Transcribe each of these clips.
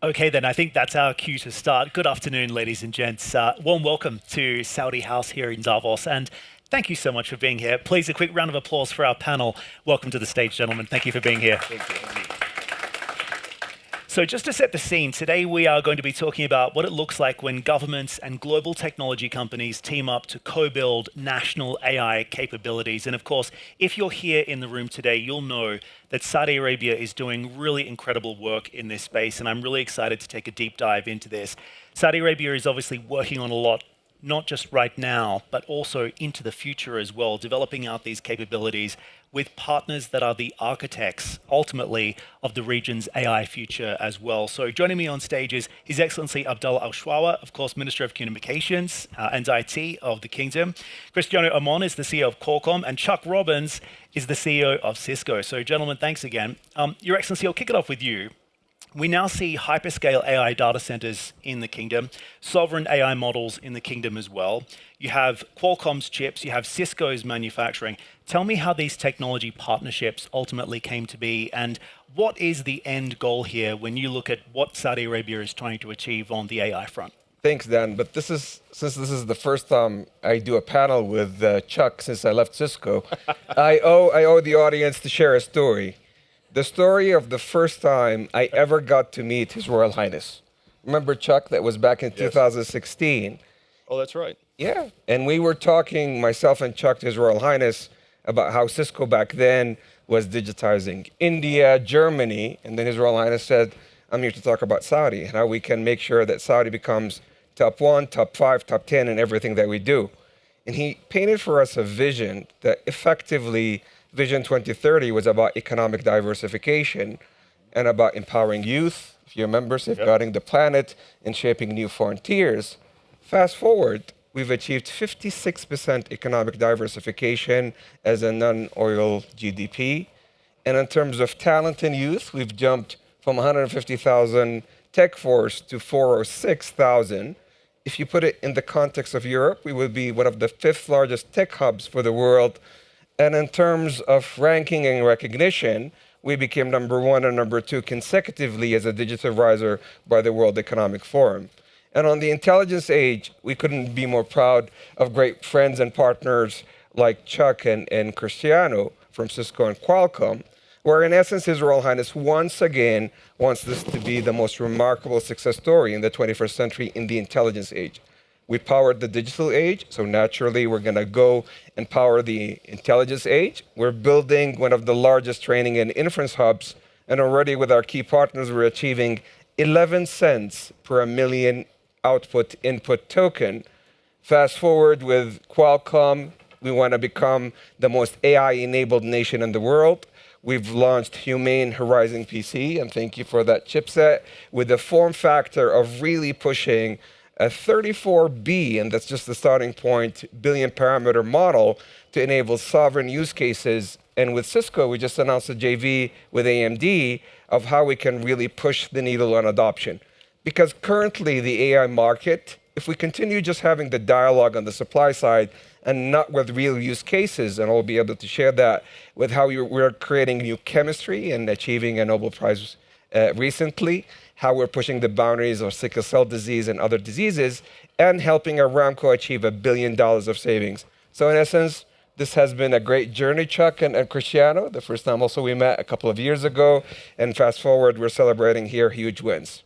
Okay, then I think that's our cue to start. Good afternoon, ladies and gents. Warm welcome to Saudi House here in Davos, and thank you so much for being here. Please, a quick round of applause for our panel. Welcome to the stage, gentlemen. Thank you for being here. Thank you. So just to set the scene, today we are going to be talking about what it looks like when governments and global technology companies team up to co-build national AI capabilities. And of course, if you're here in the room today, you'll know that Saudi Arabia is doing really incredible work in this space. And I'm really excited to take a deep dive into this. Saudi Arabia is obviously working on a lot, not just right now, but also into the future as well, developing out these capabilities with partners that are the architects, ultimately, of the region's AI future as well. So joining me on stage is His Excellency Abdullah Al-Shwawa, of course, Minister of Communications and IT of the Kingdom. Cristiano Amon is the CEO of Qualcomm, and Chuck Robbins is the CEO of Cisco. So gentlemen, thanks again. Your Excellency, I'll kick it off with you. We now see hyperscale AI data centers in the kingdom, sovereign AI models in the kingdom as well. You have Qualcomm's chips, you have Cisco's manufacturing. Tell me how these technology partnerships ultimately came to be, and what is the end goal here when you look at what Saudi Arabia is trying to achieve on the AI front? Thanks, Dan. But since this is the first time I do a panel with Chuck since I left Cisco, I owe the audience to share a story. The story of the first time I ever got to meet His Royal Highness. Remember, Chuck, that was back in 2016. Oh, that's right. Yeah, and we were talking, myself and Chuck, to His Royal Highness, about how Cisco back then was digitizing India, Germany, and then His Royal Highness said, I'm here to talk about Saudi, and how we can make sure that Saudi becomes top 1, top 5, top 10 in everything that we do. And he painted for us a vision that effectively Vision 2030 was about economic diversification and about empowering youth, if you remember, safeguarding the planet and shaping new frontiers. Fast forward, we've achieved 56% economic diversification as a non-oil GDP. And in terms of talent and youth, we've jumped from 150,000 tech force to 406,000. If you put it in the context of Europe, we would be one of the 5th largest tech hubs for the world. And in terms of ranking and recognition, we became number 1 and number 2 consecutively as a digital riser by the World Economic Forum. And on the intelligence age, we couldn't be more proud of great friends and partners like Chuck and Cristiano from Cisco and Qualcomm, where in essence, His Royal Highness once again wants this to be the most remarkable success story in the 21st century in the intelligence age. We powered the digital age, so naturally we're going to go and power the intelligence age. We're building one of the largest training and inference hubs, and already with our key partners, we're achieving 11 cents per a million output-input token. Fast forward with Qualcomm, we want to become the most AI-enabled nation in the world. We've launched Humane Horizon PC, and thank you for that chipset, with the form factor of really pushing a 34B, and that's just the starting point, billion parameter model to enable sovereign use cases. And with Cisco, we just announced a JV with AMD of how we can really push the needle on adoption. Because currently the AI market, if we continue just having the dialogue on the supply side and not with real use cases, and I'll be able to share that with how we're creating new chemistry and achieving a Nobel Prize recently, how we're pushing the boundaries of sickle cell disease and other diseases, and helping Aramco achieve $1 billion of savings. So in essence, this has been a great journey, Chuck and Cristiano. The first time also we met a couple of years ago, and fast forward, we're celebrating here huge wins.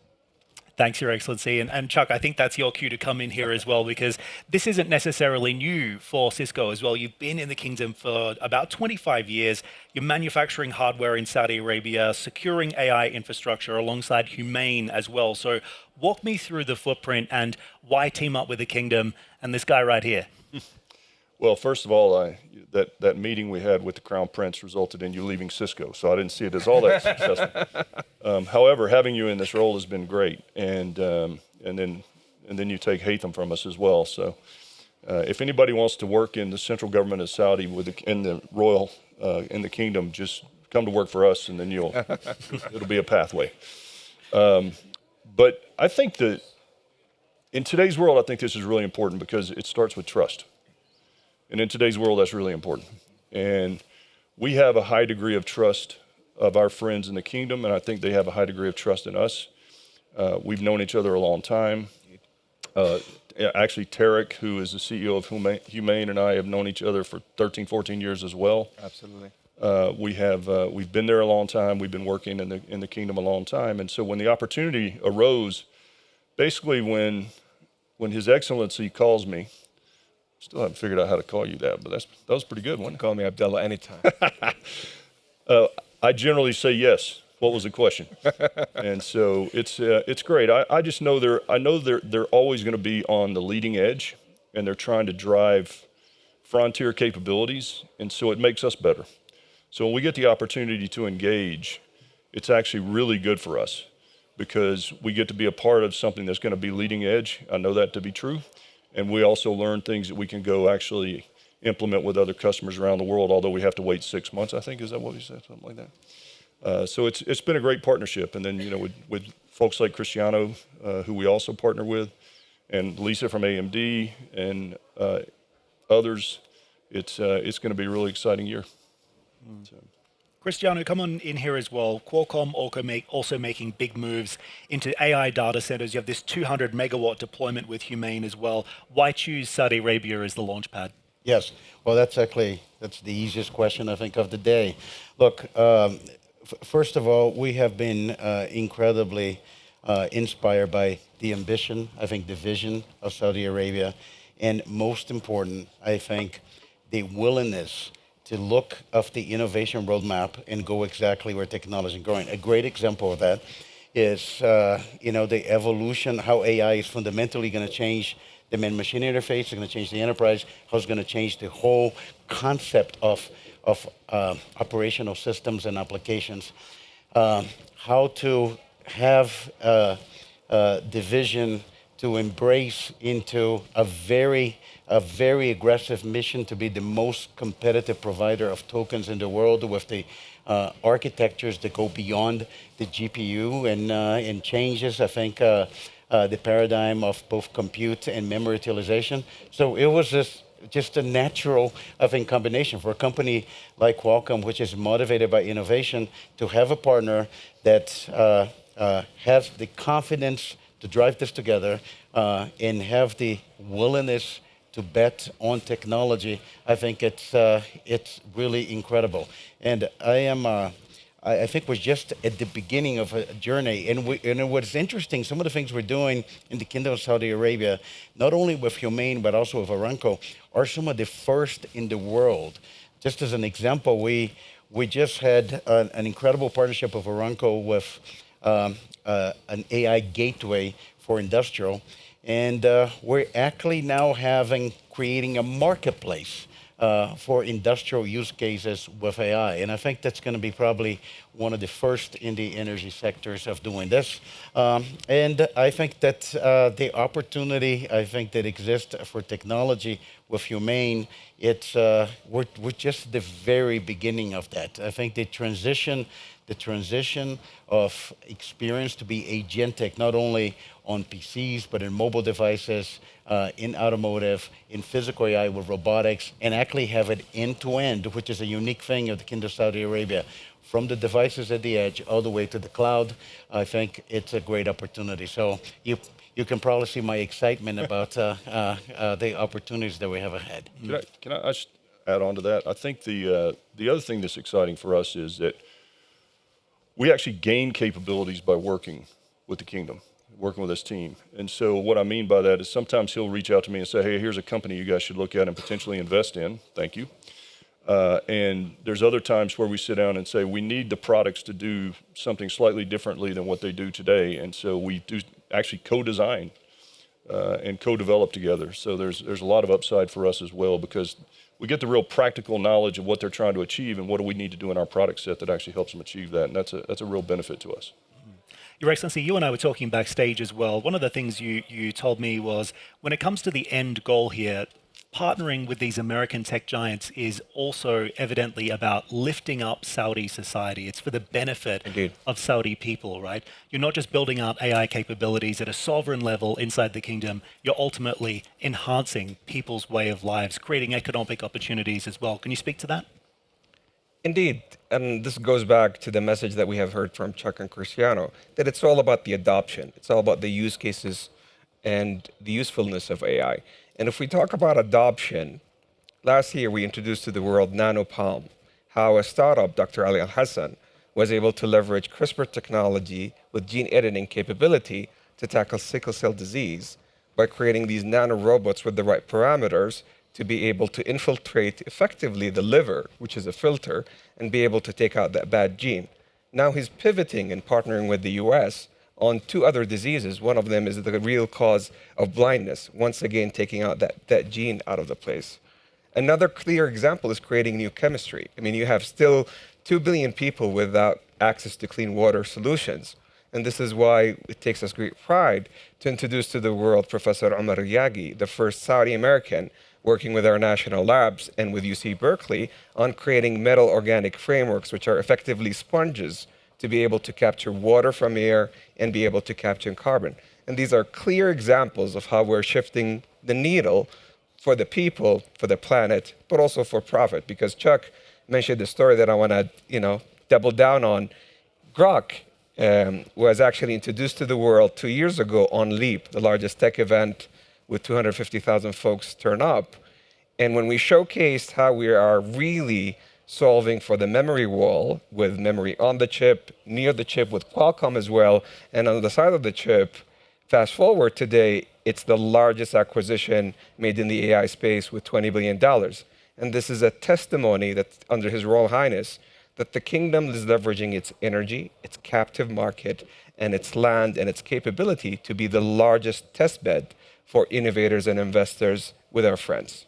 Thanks, Your Excellency. And Chuck, I think that's your cue to come in here as well, because this isn't necessarily new for Cisco as well. You've been in the kingdom for about 25 years. You're manufacturing hardware in Saudi Arabia, securing AI infrastructure alongside Humane as well. So walk me through the footprint and why team up with the kingdom and this guy right here. Well, first of all, that meeting we had with the Crown Prince resulted in you leaving Cisco, so I didn't see it as all that successful. However, having you in this role has been great, and then you take Haitham from us as well. So, if anybody wants to work in the central government of Saudi in the kingdom, just come to work for us, and then it'll be a pathway. But I think that in today's world, I think this is really important because it starts with trust. And in today's world, that's really important. And we have a high degree of trust of our friends in the kingdom, and I think they have a high degree of trust in us. We've known each other a long time. Actually, Tarek, who is the CEO of Humane, and I have known each other for 13, 14 years as well. Absolutely. We've been there a long time. We've been working in the kingdom a long time. And so when the opportunity arose, basically when His Excellency calls me, still haven't figured out how to call you that, but that was pretty good, wasn't it? Call me Abdullah anytime. I generally say yes. What was the question? And so it's great. I just know they're always going to be on the leading edge, and they're trying to drive frontier capabilities, and so it makes us better. So when we get the opportunity to engage, it's actually really good for us because we get to be a part of something that's going to be leading edge. I know that to be true, and we also learn things that we can go actually implement with other customers around the world. Although we have to wait 6 months, I think, is that what you said, something like that. So it's been a great partnership, and then with folks like Cristiano, who we also partner with, and Lisa from AMD, and others, it's going to be a really exciting year. So. Cristiano, come on in here as well. Qualcomm also making big moves into AI data centers. You have this 200 megawatt deployment with Humane as well. Why choose Saudi Arabia as the launch pad? Yes, well, that's the easiest question I think of the day. Look. First of all, we have been incredibly inspired by the ambition, I think the vision of Saudi Arabia, and most important, I think, the willingness to look at the innovation roadmap and go exactly where technology is going. A great example of that is the evolution, how AI is fundamentally going to change the man-machine interface, it's going to change the enterprise, how it's going to change the whole concept of operational systems and applications, how to have the vision to embrace into a very aggressive mission to be the most competitive provider of tokens in the world with the architectures that go beyond the GPU and changes, I think, the paradigm of both compute and memory utilization. So it was just a natural, I think, combination for a company like Qualcomm, which is motivated by innovation, to have a partner that has the confidence to drive this together and have the willingness to bet on technology. I think it's really incredible. And I think we're just at the beginning of a journey. And what's interesting, some of the things we're doing in the Kingdom of Saudi Arabia, not only with Humane, but also with Aramco, are some of the first in the world. Just as an example, we just had an incredible partnership with Aramco with an AI gateway for industrial. And we're actually now creating a marketplace for industrial use cases with AI. And I think that's going to be probably one of the first in the energy sectors of doing this. And I think that the opportunity, I think, that exists for technology with Humane, we're just the very beginning of that. I think the transition of experience to be agentic, not only on PCs, but in mobile devices, in automotive, in physical AI with robotics, and actually have it end-to-end, which is a unique thing of the Kingdom of Saudi Arabia. From the devices at the edge all the way to the cloud, I think it's a great opportunity. So you can probably see my excitement about the opportunities that we have ahead. Can I just add on to that? I think the other thing that's exciting for us is that we actually gain capabilities by working with the kingdom, working with this team. And so what I mean by that is sometimes he'll reach out to me and say, hey, here's a company you guys should look at and potentially invest in. Thank you. And there's other times where we sit down and say, we need the products to do something slightly differently than what they do today. And so we do actually co-design and co-develop together. So there's a lot of upside for us as well, because we get the real practical knowledge of what they're trying to achieve and what do we need to do in our product set that actually helps them achieve that. And that's a real benefit to us. Your Excellency, you and I were talking backstage as well. One of the things you told me was when it comes to the end goal here, partnering with these American tech giants is also evidently about lifting up Saudi society. It's for the benefit Indeed. of Saudi people, right? You're not just building out AI capabilities at a sovereign level inside the kingdom, you're ultimately enhancing people's way of lives, creating economic opportunities as well. Can you speak to that? Indeed, and this goes back to the message that we have heard from Chuck and Cristiano, that it's all about the adoption. It's all about the use cases and the usefulness of AI. And if we talk about adoption, last year we introduced to the world NanoPalm, how a startup, Dr. Ali Al Hassan, was able to leverage CRISPR technology with gene editing capability to tackle sickle cell disease by creating these nanorobots with the right parameters to be able to infiltrate effectively the liver, which is a filter, and be able to take out that bad gene. Now he's pivoting and partnering with the US on two other diseases. One of them is the real cause of blindness, once again taking out that gene out of the place. Another clear example is creating new chemistry. I mean, you have still 2 billion people without access to clean water solutions. And this is why it takes us great pride to introduce to the world Professor Omar Yagi, the first Saudi American working with our national labs and with UC Berkeley on creating metal organic frameworks, which are effectively sponges to be able to capture water from air and be able to capture carbon. And these are clear examples of how we're shifting the needle for the people, for the planet, but also for profit. Because Chuck mentioned the story that I want to, double down on. Grok was actually introduced to the world 2 years ago on Leap, the largest tech event with 250,000 folks turn up. And when we showcased how we are really solving for the memory wall with memory on the chip, near the chip with Qualcomm as well, and on the side of the chip, fast forward today, it's the largest acquisition made in the AI space with $20 billion. And this is a testimony that under His Royal Highness, that the kingdom is leveraging its energy, its captive market, and its land and its capability to be the largest test bed for innovators and investors with our friends.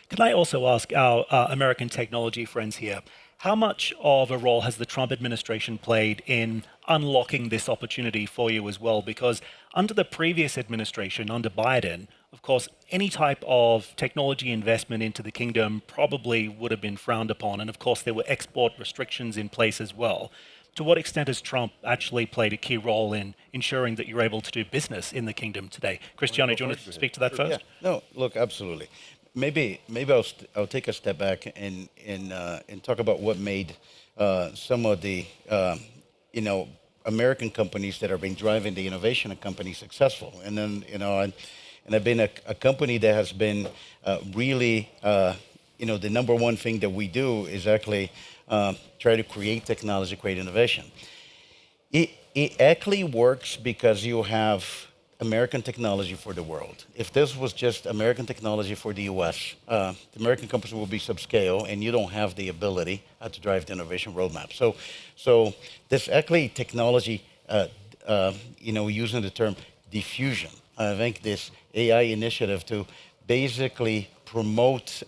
Can I also ask our American technology friends here, how much of a role has the Trump administration played in unlocking this opportunity for you as well? Because under the previous administration, under Biden, of course, any type of technology investment into the kingdom probably would have been frowned upon. And of course, there were export restrictions in place as well. To what extent has Trump actually played a key role in ensuring that you're able to do business in the kingdom today? Cristiano, do you want to speak to that first? Yeah, no, look, absolutely. Maybe I'll take a step back and talk about what made some of the American companies that have been driving the innovation of companies successful. And then and I've been a company that has been really the number one thing that we do is actually try to create technology, create innovation. It actually works because you have American technology for the world. If this was just American technology for the US, the American companies will be subscale and you don't have the ability to drive the innovation roadmap. So this actually technology, using the term diffusion, I think this AI initiative to basically promote,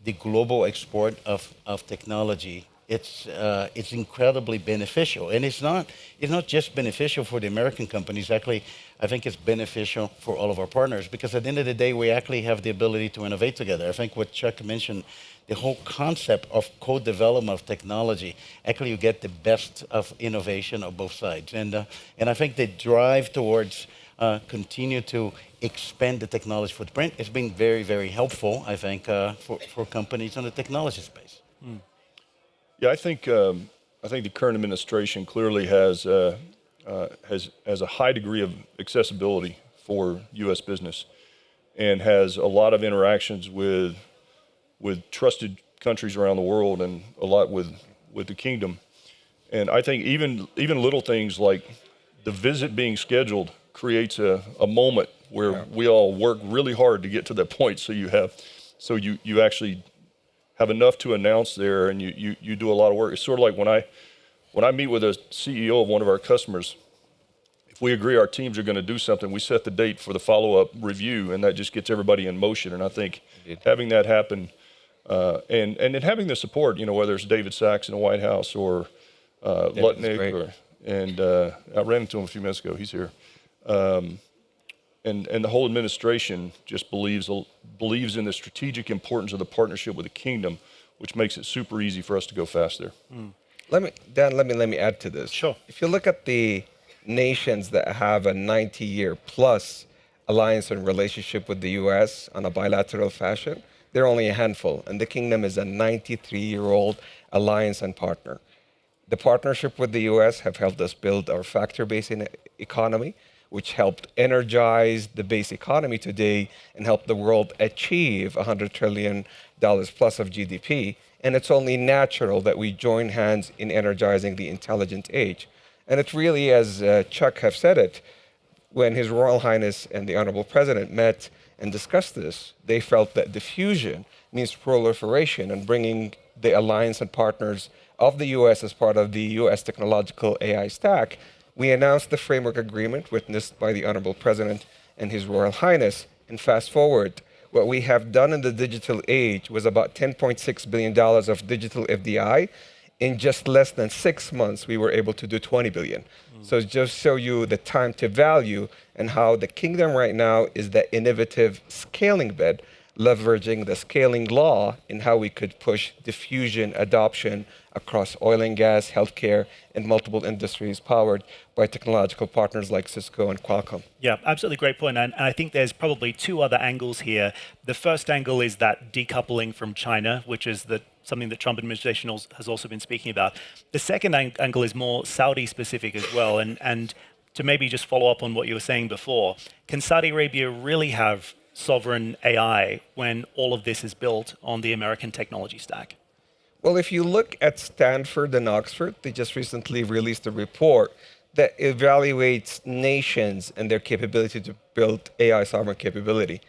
the global export of technology, it's incredibly beneficial. And it's not just beneficial for the American companies. Actually, I think it's beneficial for all of our partners because at the end of the day, we actually have the ability to innovate together. I think what Chuck mentioned, the whole concept of co-development of technology, actually you get the best of innovation on both sides. And I think the drive towards continue to expand the technology footprint has been very, very helpful, I think, for companies in the technology space. Mm. Yeah, I think the current administration clearly has a high degree of accessibility for U.S. business, and has a lot of interactions with trusted countries around the world, and a lot with the kingdom. And I think even little things like the visit being scheduled creates a moment where we all work really hard to get to that point. So you actually have enough to announce there, and you do a lot of work. It's sort of like when I meet with a CEO of one of our customers, if we agree our teams are going to do something, we set the date for the follow-up review, and that just gets everybody in motion. And I think having that happen, and then having the support, whether it's David Sachs in the White House or Lutnick, I ran into him a few minutes ago. He's here. And the whole administration just believes in the strategic importance of the partnership with the kingdom, which makes it super easy for us to go fast there. Mm. Let me add to this. Sure. If you look at the nations that have a 90-year plus alliance and relationship with the U.S. on a bilateral fashion, They're only a handful, and the kingdom is a 93-year-old alliance and partner. The partnership with the US have helped us build our factor-based economy, which helped energize the base economy today and help the world achieve $100 trillion plus of GDP. And it's only natural that we join hands in energizing the intelligent age. And it really, as Chuck have said it, when His Royal Highness and the Honorable President met and discussed this, they felt that diffusion means proliferation, and bringing the alliance and partners of the US as part of the US technological AI stack. We announced the framework agreement witnessed by the Honorable President and His Royal Highness. And fast forward, what we have done in the digital age was about $10.6 billion of digital FDI. In just less than 6 months, we were able to do 20 billion. So just show you the time to value and how the kingdom right now is the innovative scaling bed, leveraging the scaling law in how we could push diffusion adoption across oil and gas, healthcare, and multiple industries powered by technological partners like Cisco and Qualcomm. Yeah, absolutely great point. And I think there's probably two other angles here. The first angle is that decoupling from China, which is something that Trump administration has also been speaking about. The second angle is more Saudi specific as well. And to maybe just follow up on what you were saying before, can Saudi Arabia really have sovereign AI when all of this is built on the American technology stack? Well, if you look at Stanford and Oxford, they just recently released a report that evaluates nations and their capability to build AI sovereign capability.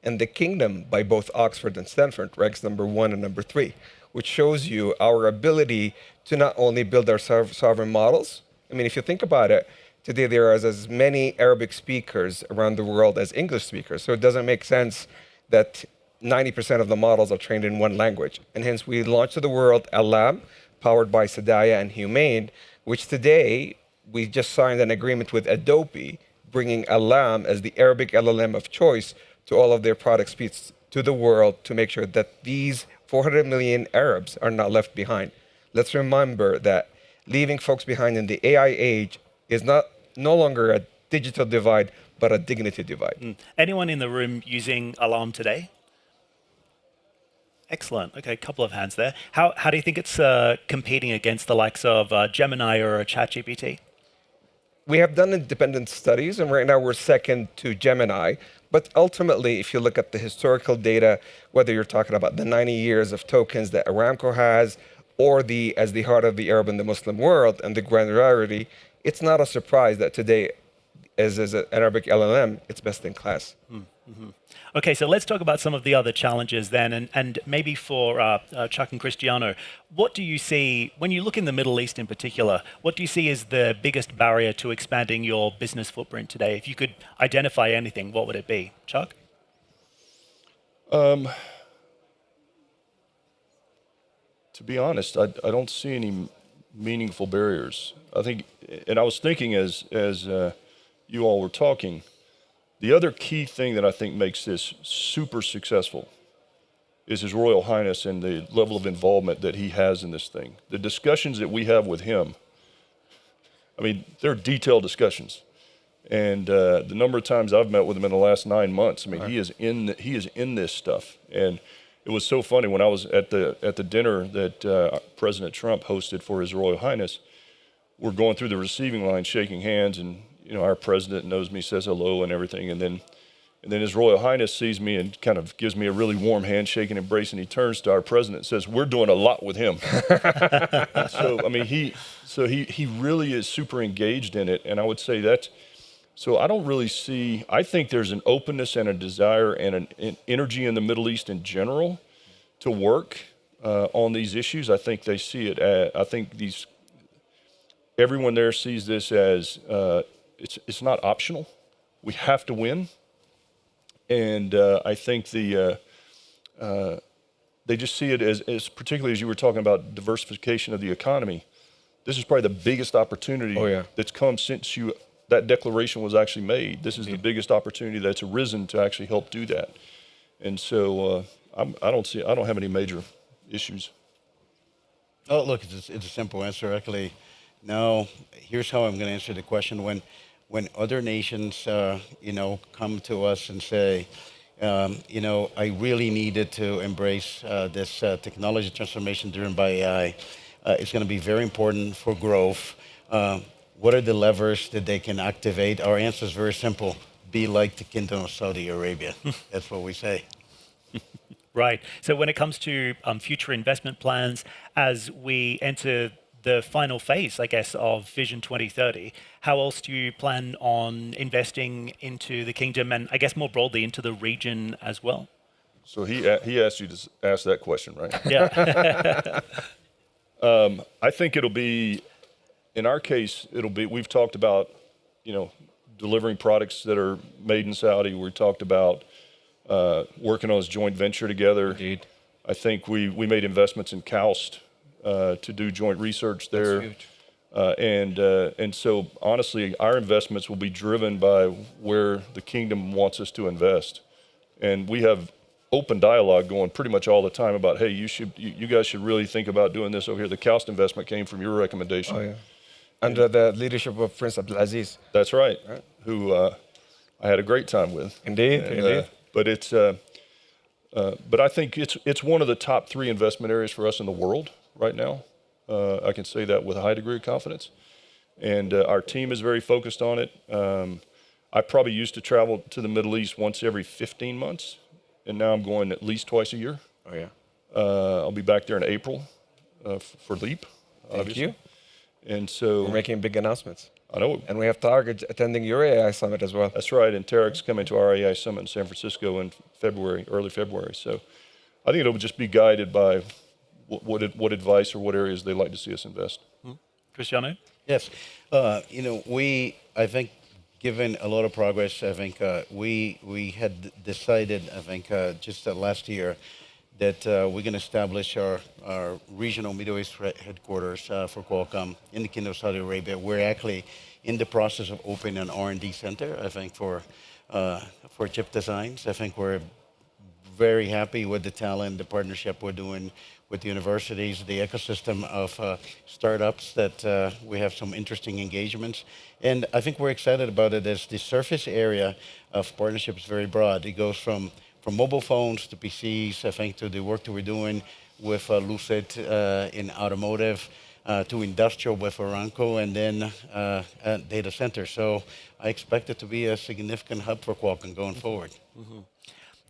And the kingdom, by both Oxford and Stanford, ranks number 1 and number 3, which shows you our ability to not only build our sovereign models. I mean, if you think about it, today there are as many Arabic speakers around the world as English speakers. So it doesn't make sense that 90% of the models are trained in one language. And hence we launched to the world LLM, powered by Sedaya and Humane, which today we just signed an agreement with Adobe, bringing LLM as the Arabic LLM of choice to all of their product suites to the world to make sure that these 400 million Arabs are not left behind. Let's remember that leaving folks behind in the AI age is no longer a digital divide, but a dignity divide. Anyone in the room using Alarm today? Excellent. Okay, a couple of hands there. How do you think it's competing against the likes of Gemini or ChatGPT? We have done independent studies, and right now we're second to Gemini. But ultimately, if you look at the historical data, whether you're talking about the 90 years of tokens that Aramco has, or as the heart of the Arab and the Muslim world, and the granularity, it's not a surprise that today, as an Arabic LLM, it's best in class. Mm-hmm. Okay, so let's talk about some of the other challenges then, and maybe for Chuck and Cristiano, what do you see, when you look in the Middle East in particular, what do you see as the biggest barrier to expanding your business footprint today? If you could identify anything, what would it be? Chuck? To be honest, I don't see any meaningful barriers. I think, and I was thinking as you all were talking, the other key thing that I think makes this super successful is His Royal Highness and the level of involvement that he has in this thing. The discussions that we have with him, I mean, they're detailed discussions. And the number of times I've met with him in the last 9 months, I mean, he is in this stuff. And it was so funny when I was at the dinner that President Trump hosted for His Royal Highness. We're going through the receiving line, shaking hands, and our president knows me, says hello and everything, and then His Royal Highness sees me and kind of gives me a really warm handshake and embrace, and he turns to our president and says, "We're doing a lot with him." So I mean, he really is super engaged in it, and I would say that. So I don't really see. I think there's an openness and a desire and an energy in the Middle East in general to work on these issues. I think they see it. I think everyone there sees this as. It's not optional. We have to win. And I think they just see it as particularly as you were talking about diversification of the economy, this is probably the biggest opportunity that's come since that declaration was actually made. This is the biggest opportunity that's arisen to actually help do that. And so I don't have any major issues. Oh, look, it's a simple answer. Actually, no, here's how I'm going to answer the question. When other nations, come to us and say, I really needed to embrace this technology transformation driven by AI. It's going to be very important for growth. What are the levers that they can activate? Our answer is very simple: be like the Kingdom of Saudi Arabia. That's what we say. Right. So when it comes to future investment plans, as we enter the final phase, I guess, of Vision 2030, how else do you plan on investing into the kingdom and I guess more broadly into the region as well? So he asked you to ask that question, right? Yeah. I think it'll be, in our case, we've talked about, delivering products that are made in Saudi. We talked about working on this joint venture together. Indeed. I think we made investments in Kaust to do joint research there. That's huge. And so honestly, our investments will be driven by where the kingdom wants us to invest. And we have open dialogue going pretty much all the time about, hey, you guys should really think about doing this over here. The Kaust investment came from your recommendation. Oh, yeah. Under the leadership of Prince Abdulaziz. That's right. Who I had a great time with. Indeed, indeed. But I think it's one of the top 3 investment areas for us in the world right now. I can say that with a high degree of confidence. And our team is very focused on it. I probably used to travel to the Middle East once every 15 months, and now I'm going at least twice a year. Oh, yeah. I'll be back there in April for LEAP, obviously. Thank you. And so We're making big announcements. I know. And we have Target attending your AI summit as well. That's right. And Tarek's coming to our AI summit in San Francisco in early February. So I think it'll just be guided by what advice or what areas they like to see us invest. Cristiano? Yes. I think, given a lot of progress, I think we had decided, I think, just last year, that we're going to establish our regional Middle East headquarters for Qualcomm in the Kingdom of Saudi Arabia. We're actually in the process of opening an R&D center, I think, for chip designs. I think we're very happy with the talent, the partnership we're doing with the universities, the ecosystem of startups that we have some interesting engagements. And I think we're excited about it as the surface area of partnership is very broad. It goes from mobile phones to PCs, I think, to the work that we're doing with Lucid in automotive, to industrial with Aramco, and then data centers. So I expect it to be a significant hub for Qualcomm going forward.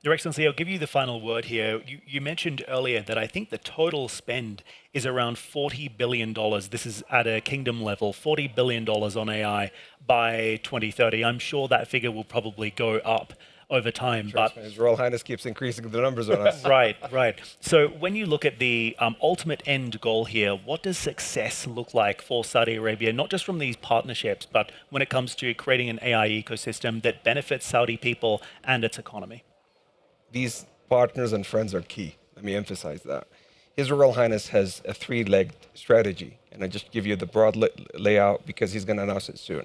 Your Excellency, I'll give you the final word here. You mentioned earlier that I think the total spend is around $40 billion. This is at a kingdom level, $40 billion on AI by 2030. I'm sure that figure will probably go up over time. But His Royal Highness keeps increasing the numbers on us. Right. So when you look at the ultimate end goal here, what does success look like for Saudi Arabia, not just from these partnerships, but when it comes to creating an AI ecosystem that benefits Saudi people and its economy? These partners and friends are key. Let me emphasize that. His Royal Highness has a 3-legged strategy, and I just give you the broad layout because he's going to announce it soon.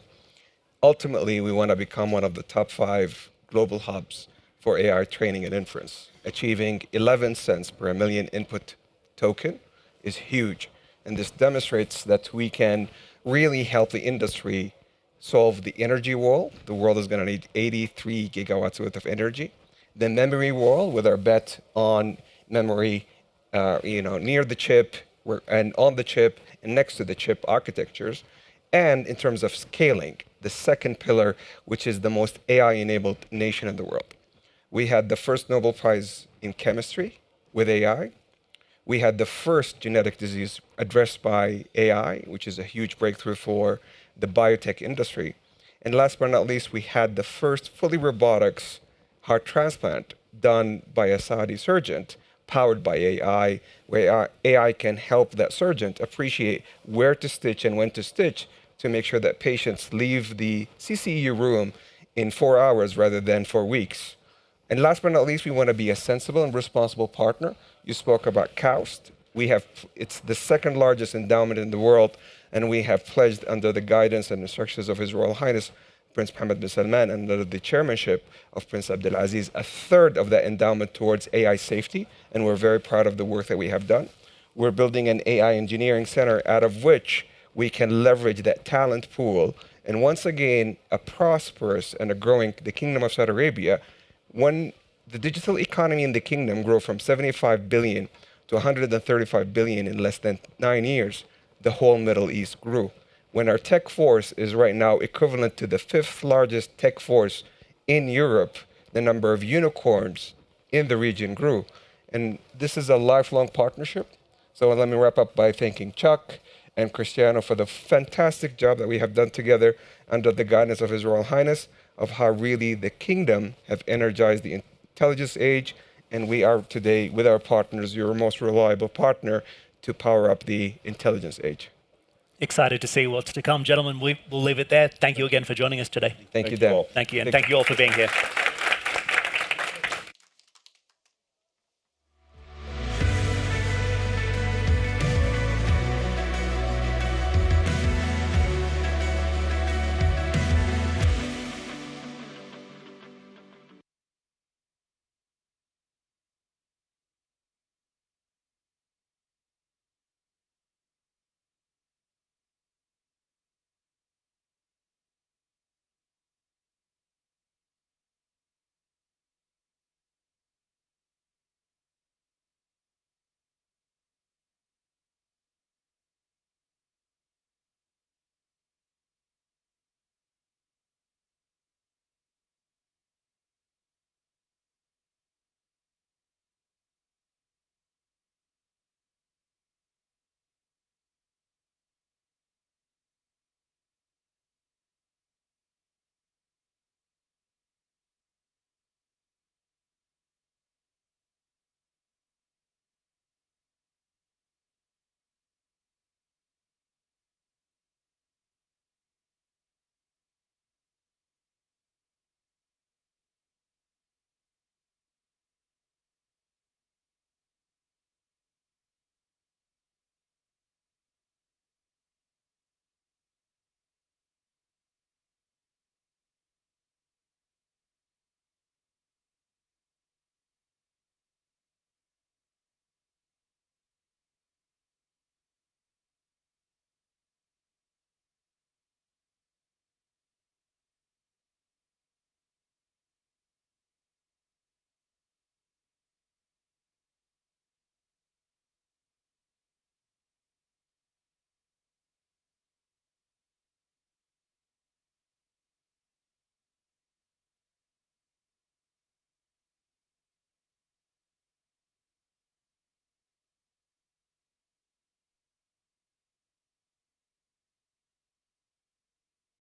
Ultimately, we want to become one of the top 5 global hubs for AI training and inference. Achieving 11 cents per million input token is huge. And this demonstrates that we can really help the industry solve the energy wall. The world is going to need 83 gigawatts worth of energy. The memory wall, with our bet on memory, near the chip and on the chip and next to the chip architectures. And in terms of scaling, the second pillar, which is the most AI-enabled nation in the world. We had the first Nobel Prize in chemistry with AI. We had the first genetic disease addressed by AI, which is a huge breakthrough for the biotech industry. And last but not least, we had the first fully robotics heart transplant done by a Saudi surgeon, powered by AI, where AI can help that surgeon appreciate where to stitch and when to stitch to make sure that patients leave the CCU room in 4 hours rather than 4 weeks. And last but not least, we want to be a sensible and responsible partner. You spoke about Kaust. It's the second largest endowment in the world, and we have pledged under the guidance and instructions of His Royal Highness Prince Mohammed bin Salman and under the chairmanship of Prince Abdulaziz, a third of that endowment towards AI safety, and we're very proud of the work that we have done. We're building an AI engineering center out of which we can leverage that talent pool. And once again, a prosperous and a growing, the Kingdom of Saudi Arabia, when the digital economy in the kingdom grew from 75 billion to 135 billion in less than 9 years, the whole Middle East grew. When our tech force is right now equivalent to the 5th largest tech force in Europe, the number of unicorns in the region grew. And this is a lifelong partnership. So let me wrap up by thanking Chuck and Cristiano for the fantastic job that we have done together under the guidance of His Royal Highness, of how really the kingdom have energized the intelligence age. And we are today, with our partners, your most reliable partner to power up the intelligence age. Excited to see what's to come. Gentlemen, we'll leave it there. Thank you again for joining us today. Thank you, Dan. all. Thank you, and thank you all for being here.